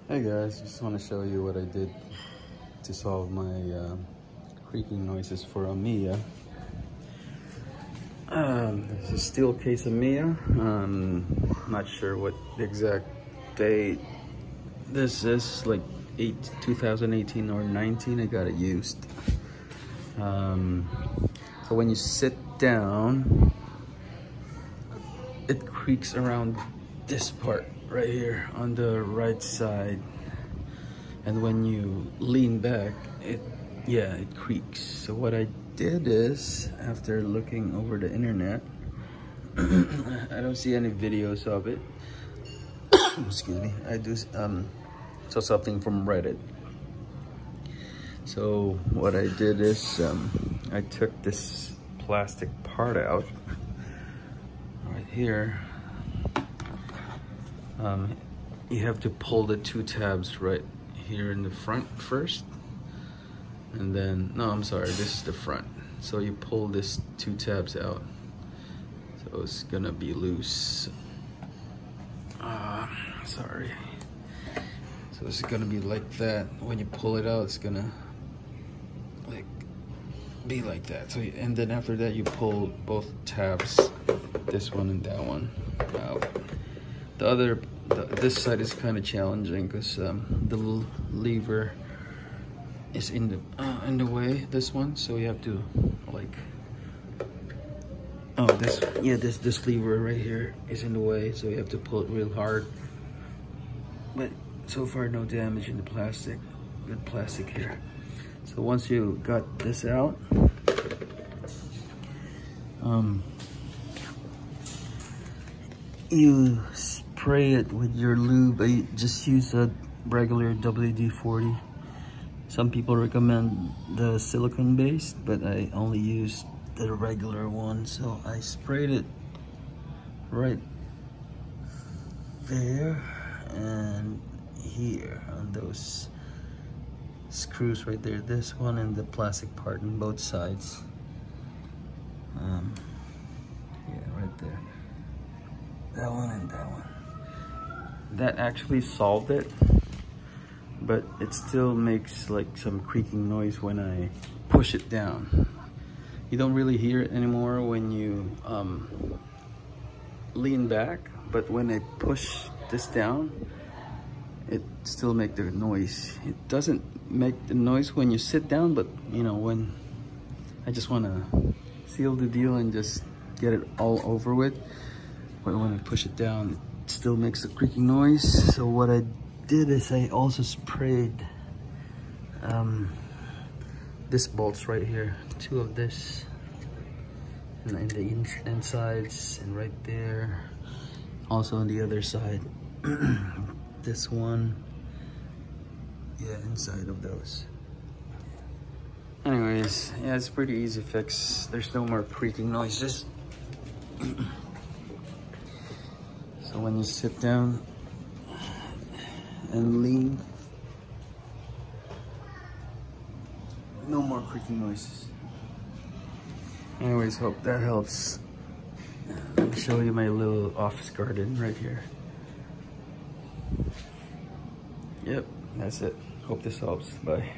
Hey guys, just want to show you what I did to solve my creaking noises for Amia. This is Steelcase Amia. Not sure what the exact date this is, like 2018 or 19. I got it used. So when you sit down, it creaks around this part right here on the right side, and when you lean back, it creaks. So what I did is, after looking over the internet, I don't see any videos of it. Excuse me. I do saw something from Reddit. So what I did is I took this plastic part out right here. You have to pull the two tabs right here in the front first, and then, no, I'm sorry, this is the front. So you pull this two tabs out, so it's gonna be loose. Sorry. So it's gonna be like that. When you pull it out, it's gonna be like that. So and then after that, you pull both tabs, this one and that one, out. This side is kind of challenging because the lever is in the way, this one, so you have to this lever right here is in the way, so you have to pull it real hard. But so far, no damage in the plastic. Good plastic here. So once you got this out, you spray it with your lube. I just use a regular WD-40. Some people recommend the silicone based, but I only use the regular one. So I sprayed it right there and here on those screws right there, this one and the plastic part on both sides. Yeah, right there. That one and that one. That actually solved it, but it still makes like some creaking noise when I push it down. You don't really hear it anymore when you lean back, but when I push this down, it still makes the noise. It doesn't make the noise when you sit down, but you know, when I just want to seal the deal and just get it all over with, but when I push it down, it still makes a creaking noise. So what I did is I also sprayed this bolts right here, two of this, and in the insides and right there, also on the other side. This one, yeah, inside of those. Anyways, yeah, it's a pretty easy fix. There's no more creaking noises. So when you sit down and lean, no more creaking noises. Anyways, hope that helps. Let me show you my little office garden right here. Yep, that's it. Hope this helps. Bye.